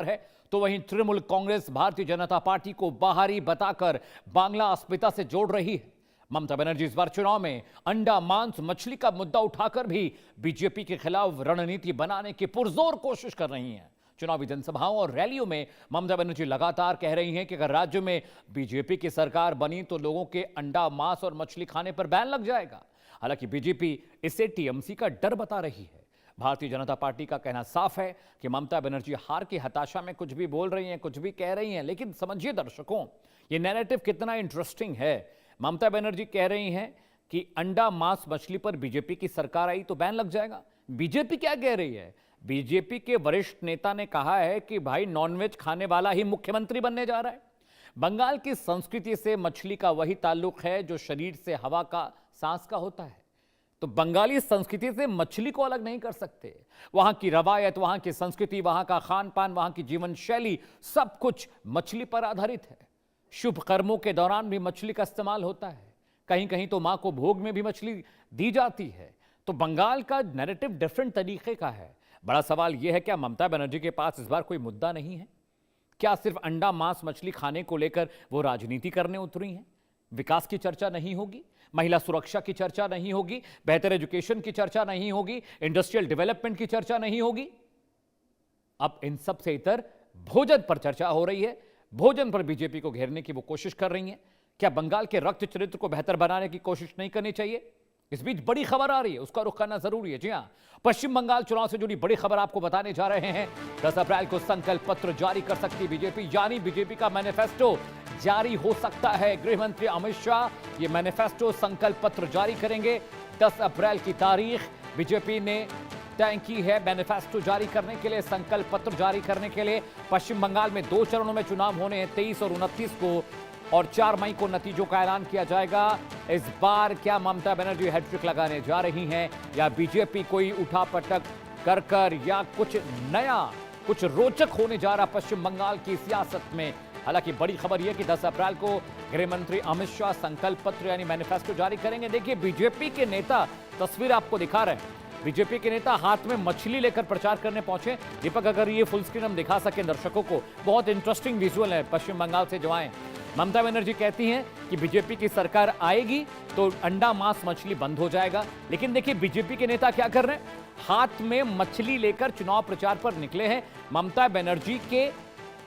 है तो वहीं तृणमूल कांग्रेस भारतीय जनता पार्टी को बाहरी बताकर बांग्ला अस्मिता से जोड़ रही है। ममता बनर्जी इस बार चुनाव में अंडा मांस मछली का मुद्दा उठाकर भी बीजेपी के खिलाफ रणनीति बनाने की पुरजोर कोशिश कर रही हैं। चुनावी जनसभाओं और रैलियों में ममता बनर्जी लगातार कह रही हैं कि अगर राज्य में बीजेपी की सरकार बनी तो लोगों के अंडा मांस और मछली खाने पर बैन लग जाएगा। हालांकि बीजेपी इसे टीएमसी का डर बता रही है। भारतीय जनता पार्टी का कहना साफ है कि ममता बनर्जी हार की हताशा में कुछ भी बोल रही हैं, कुछ भी कह रही हैं, लेकिन समझिए दर्शकों, ये नैरेटिव कितना इंटरेस्टिंग है। ममता बनर्जी कह रही हैं कि अंडा मांस मछली पर बीजेपी की सरकार आई तो बैन लग जाएगा। बीजेपी क्या कह रही है? बीजेपी के वरिष्ठ नेता ने कहा है कि भाई नॉनवेज खाने वाला ही मुख्यमंत्री बनने जा रहा है। बंगाल की संस्कृति से मछली का वही ताल्लुक है जो शरीर से हवा का सांस का होता है। तो बंगाली संस्कृति से मछली को अलग नहीं कर सकते। वहां की रवायत, वहां की संस्कृति, वहां का खान पान, वहां की जीवन शैली, सब कुछ मछली पर आधारित है। शुभ कर्मों के दौरान भी मछली का इस्तेमाल होता है। कहीं कहीं तो मां को भोग में भी मछली दी जाती है। तो बंगाल का नैरेटिव डिफरेंट तरीके का है। बड़ा सवाल यह है, क्या ममता बनर्जी के पास इस बार कोई मुद्दा नहीं है? क्या सिर्फ अंडा मांस मछली खाने को लेकर वो राजनीति करने उतरी हैं? विकास की चर्चा नहीं होगी, महिला सुरक्षा की चर्चा नहीं होगी, बेहतर एजुकेशन की चर्चा नहीं होगी, इंडस्ट्रियल डेवलपमेंट की चर्चा नहीं होगी। अब इन सब से इतर भोजन पर चर्चा हो रही है। भोजन पर बीजेपी को घेरने की वो कोशिश कर रही है। क्या बंगाल के रक्त चरित्र को बेहतर बनाने की कोशिश नहीं करनी चाहिए? इस बीच बड़ी खबर आ रही है, उसका रुख करना जरूरी है। जी हां, पश्चिम बंगाल चुनाव से जुड़ी बड़ी खबर आपको बताने जा रहे हैं। 10 अप्रैल को संकल्प पत्र जारी कर सकती बीजेपी, यानी बीजेपी का मैनिफेस्टो जारी हो सकता है। गृह मंत्री अमित शाह ये मैनिफेस्टो संकल्प पत्र जारी करेंगे। 10 अप्रैल की तारीख बीजेपी ने तय की है मैनिफेस्टो जारी करने के लिए, संकल्प पत्र जारी करने के लिए। पश्चिम बंगाल में 2 चरणों में चुनाव होने हैं, 23 और 29 को, और 4 मई को नतीजों का ऐलान किया जाएगा। इस बार क्या ममता बनर्जी हैट्रिक लगाने जा रही हैं या बीजेपी कोई उठापटक कर कर या कुछ नया, कुछ रोचक होने जा रहा पश्चिम बंगाल की सियासत में? हालांकि बड़ी खबर यह कि 10 अप्रैल को गृह मंत्री अमित शाह संकल्प पत्र यानी मैनिफेस्टो जारी करेंगे। देखिए, बीजेपी के नेता, तस्वीर आपको दिखा रहे हैं, बीजेपी के नेता हाथ में मछली लेकर प्रचार करने पहुंचे। दीपक, अगर ये फुल स्क्रीन हम दिखा सकें दर्शकों को, बहुत इंटरेस्टिंग विजुअल है पश्चिम बंगाल से जो आए। ममता बनर्जी कहती हैं कि बीजेपी की सरकार आएगी तो अंडा मांस मछली बंद हो जाएगा। लेकिन देखिए बीजेपी के नेता क्या कर रहे हैं, हाथ में मछली लेकर चुनाव प्रचार पर निकले हैं। ममता बनर्जी के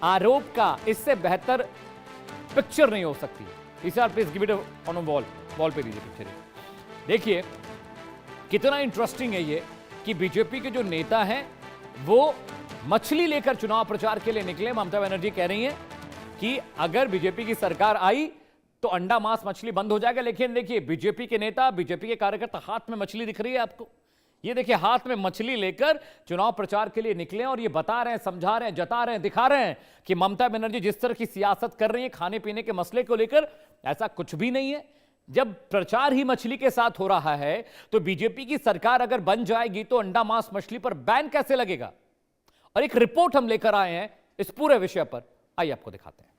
आरोप का इससे बेहतर पिक्चर नहीं हो सकती। इसे आप please give it on wall पे दीजिए पिक्चर। देखिए कितना इंटरेस्टिंग है ये कि बीजेपी के जो नेता हैं वो मछली लेकर चुनाव प्रचार के लिए निकले। ममता बनर्जी कह रही हैं कि अगर बीजेपी की सरकार आई तो अंडा मांस मछली बंद हो जाएगा। लेकिन देखिए बीजेपी के नेता, बीजेपी के कार्यकर्ता, हाथ में मछली दिख रही है आपको, ये देखिए हाथ में मछली लेकर चुनाव प्रचार के लिए निकले और ये बता रहे हैं, समझा रहे हैं, जता रहे हैं, दिखा रहे हैं कि ममता बनर्जी जिस तरह की सियासत कर रही है खाने पीने के मसले को लेकर, ऐसा कुछ भी नहीं है। जब प्रचार ही मछली के साथ हो रहा है तो बीजेपी की सरकार अगर बन जाएगी तो अंडा मांस मछली पर बैन कैसे लगेगा? और एक रिपोर्ट हम लेकर आए हैं इस पूरे विषय पर, आइए आपको दिखाते हैं।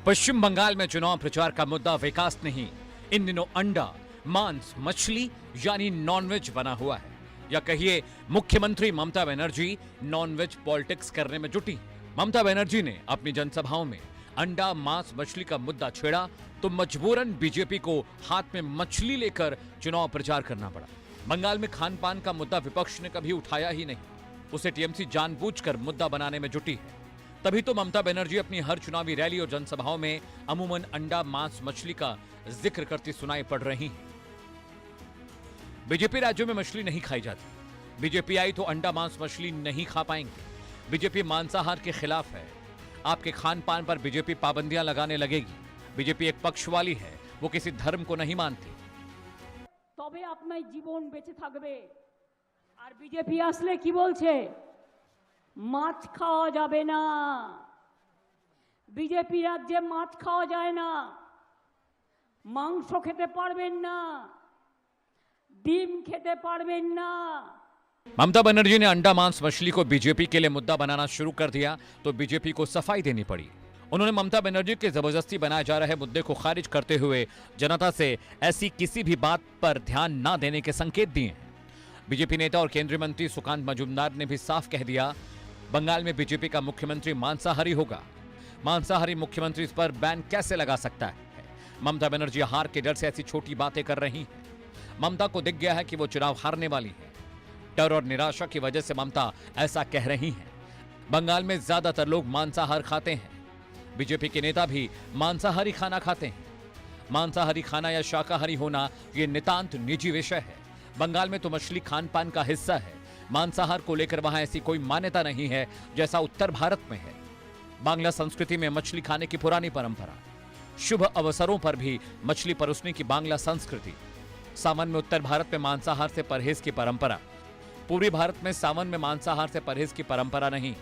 पश्चिम बंगाल में चुनाव प्रचार का मुद्दा विकास नहीं, इन दिनों अंडा मांस मछली यानी नॉनवेज बना हुआ है। या कहिए मुख्यमंत्री ममता बनर्जी नॉनवेज पॉलिटिक्स करने में जुटी। ममता बनर्जी ने अपनी जनसभाओं में अंडा मांस मछली का मुद्दा छेड़ा तो मजबूरन बीजेपी को हाथ में मछली लेकर चुनाव प्रचार करना पड़ा। बंगाल में खान पान का मुद्दा विपक्ष ने कभी उठाया ही नहीं, उसे टीएमसी जानबूझकर मुद्दा बनाने में जुटी है। तभी तो ममता बनर्जी अपनी हर चुनावी रैली और जनसभाओं में अमूमन अंडा मांस मछली का जिक्र करती सुनाई पड़ रही हैं। बीजेपी राज्यों में मछली नहीं खाई जाती, बीजेपी आई तो अंडा मांस मछली नहीं खा पाएंगे। बीजेपी मांसाहार के खिलाफ है, आपके खान पान पर बीजेपी पाबंदियां लगाने लगेगी। बीजेपी एक पक्ष वाली है, वो किसी धर्म को नहीं मानती। तबे आपनार जीवन बेঁচে থাকবে। আর বিজেপি আসলে কি বলছে, মাছ খাওয়া যাবে না। বিজেপি রাজ্যে মাছ খাওয়া যায় না, মাংস খেতে পারবেন না, ডিম খেতে পারবেন না, ममता बनर्जी ने अंडा मांस मछली को बीजेपी के लिए मुद्दा बनाना शुरू कर दिया तो बीजेपी को सफाई देनी पड़ी। उन्होंने ममता बनर्जी के जबरदस्ती बनाए जा रहे मुद्दे को खारिज करते हुए जनता से ऐसी किसी भी बात पर ध्यान न देने के संकेत दिए हैं। बीजेपी नेता और केंद्रीय मंत्री सुकांत मजूमदार ने भी साफ कह दिया, बंगाल में बीजेपी का मुख्यमंत्री मांसाहारी होगा। मांसाहारी मुख्यमंत्री इस पर बैन कैसे लगा सकता है? ममता बनर्जी हार के डर से ऐसी छोटी बातें कर रही हैं। ममता को दिख गया है कि वो चुनाव हारने वाली है। डर और निराशा की वजह से ममता ऐसा कह रही हैं। बंगाल में ज्यादातर लोग मांसाहार खाते हैं। बीजेपी के नेता भी मांसाहारी खाना खाते हैं। मांसाहारी खाना या शाकाहारी होना ये नितांत निजी विषय है। बंगाल में तो मछली खान पान का हिस्सा है। मांसाहार को लेकर वहां ऐसी कोई मान्यता नहीं है जैसा उत्तर भारत में है। बांग्ला संस्कृति में मछली खाने की पुरानी परंपरा, शुभ अवसरों पर भी मछली परोसने की बांग्ला संस्कृति, सावन में उत्तर भारत में मांसाहार से परहेज की परंपरा, पूर्वी भारत में सावन में मांसाहार से परहेज की परंपरा नहीं।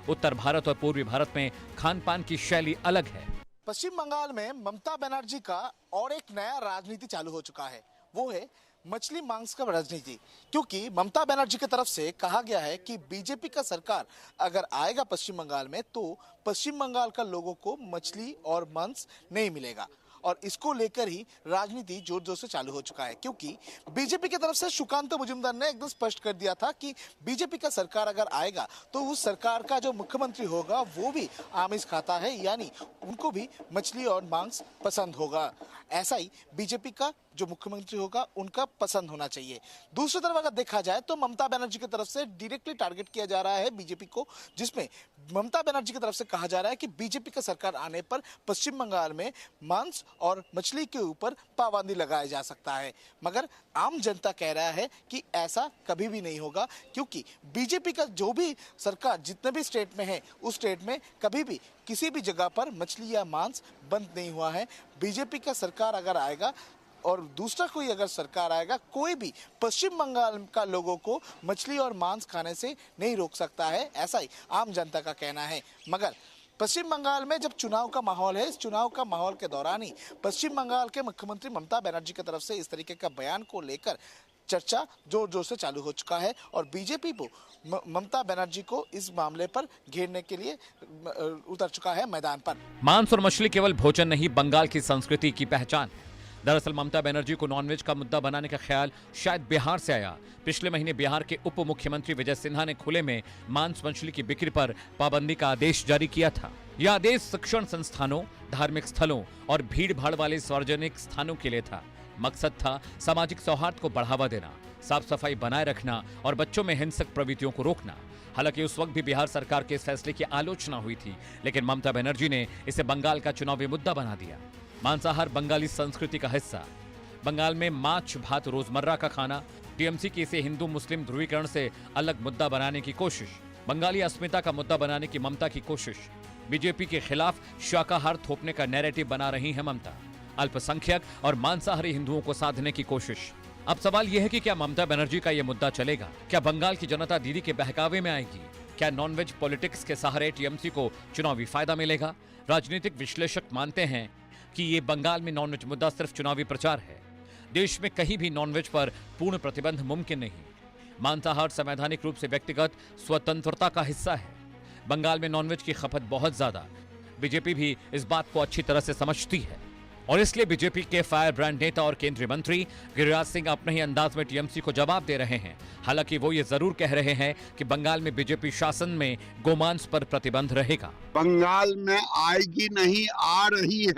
उत्तर भारत और पूर्वी भारत में खान पान की शैली अलग है। पश्चिम बंगाल में ममता बनर्जी का और एक नया राजनीति चालू हो चुका है, वो है मछली मांस का राजनीति। क्योंकि ममता बनर्जी की तरफ से कहा गया है कि बीजेपी का सरकार अगर आएगा पश्चिम बंगाल में तो पश्चिम बंगाल का लोगों को मछली और मांस नहीं मिलेगा। और इसको लेकर ही राजनीति जोर जोर से चालू हो चुका है। क्योंकि बीजेपी की तरफ से सुकांत मजूमदार ने एकदम स्पष्ट कर दिया था कि बीजेपी का सरकार अगर आएगा तो उस सरकार का जो मुख्यमंत्री होगा वो भी आमिष खाता है, यानी उनको भी मछली और मांस पसंद होगा। ऐसा ही बीजेपी का जो मुख्यमंत्री होगा उनका पसंद होना चाहिए। दूसरी तरफ अगर देखा जाए तो ममता बनर्जी की तरफ से डायरेक्टली टारगेट किया जा रहा है बीजेपी को, जिसमें ममता बनर्जी की तरफ से कहा जा रहा है कि बीजेपी का सरकार आने पर पश्चिम बंगाल में मांस और मछली के ऊपर पाबंदी लगाया जा सकता है। मगर आम जनता कह रहा है कि ऐसा कभी भी नहीं होगा, क्योंकि बीजेपी का जो भी सरकार जितने भी स्टेट में है उस स्टेट में कभी भी किसी भी जगह पर मछली या मांस बंद नहीं हुआ है। बीजेपी का सरकार अगर आएगा और दूसरा कोई अगर सरकार आएगा, कोई भी पश्चिम बंगाल का लोगों को मछली और मांस खाने से नहीं रोक सकता है, ऐसा ही आम जनता का कहना है। मगर पश्चिम बंगाल में जब चुनाव का माहौल है, इस चुनाव का माहौल के दौरान ही पश्चिम बंगाल के मुख्यमंत्री ममता बनर्जी की तरफ से इस तरीके का बयान को लेकर चर्चा जोर जोर से चालू हो चुका है और बीजेपी को ममता बनर्जी को इस मामले पर घेरने के लिए उतर चुका है मैदान पर। मांस और मछली केवल भोजन नहीं, बंगाल की संस्कृति की पहचान है। दरअसल ममता बनर्जी को नॉनवेज का मुद्दा बनाने का ख्याल शायद बिहार से आया। पिछले महीने बिहार के उप मुख्यमंत्री विजय सिन्हा ने खुले में मांस मछली की बिक्री पर पाबंदी का आदेश जारी किया था। यह आदेश शिक्षण संस्थानों, धार्मिक स्थलों और भीड़ भाड़ वाले सार्वजनिक स्थानों के लिए था। मकसद था सामाजिक सौहार्द को बढ़ावा देना, साफ सफाई बनाए रखना और बच्चों में हिंसक प्रवृत्तियों को रोकना। हालांकि उस वक्त भी बिहार सरकार के इस फैसले की आलोचना हुई थी, लेकिन ममता बनर्जी ने इसे बंगाल का चुनावी मुद्दा बना दिया। मांसाहार बंगाली संस्कृति का हिस्सा। बंगाल में माछ भात रोजमर्रा का खाना। टीएमसी की इसे हिंदू मुस्लिम ध्रुवीकरण से अलग मुद्दा बनाने की कोशिश। बंगाली अस्मिता का मुद्दा बनाने की ममता की कोशिश। बीजेपी के खिलाफ शाकाहार थोपने का नैरेटिव बना रही है ममता। अल्पसंख्यक और मांसाहारी हिंदुओं को साधने की कोशिश। अब सवाल यह है कि क्या ममता बनर्जी का यह मुद्दा चलेगा? क्या बंगाल की जनता दीदी के बहकावे में आएगी? क्या नॉनवेज पॉलिटिक्स के सहारे टीएमसी को चुनावी फायदा मिलेगा? राजनीतिक विश्लेषक मानते हैं कि ये बंगाल में नॉनवेज मुद्दा सिर्फ चुनावी प्रचार है। देश में कहीं भी नॉनवेज पर पूर्ण प्रतिबंध मुमकिन नहीं। मांसाहार संवैधानिक रूप से व्यक्तिगत स्वतंत्रता का हिस्सा है। बंगाल में नॉनवेज की खपत बहुत ज्यादा। बीजेपी भी इस बात को अच्छी तरह से समझती है और इसलिए बीजेपी के फायर ब्रांड नेता और केंद्रीय मंत्री गिरिराज सिंह अपने ही अंदाज में टीएमसी को जवाब दे रहे हैं। हालांकि वो ये जरूर कह रहे हैं कि बंगाल में बीजेपी शासन में गोमांस पर प्रतिबंध रहेगा। बंगाल में आएगी नहीं, आ रही है।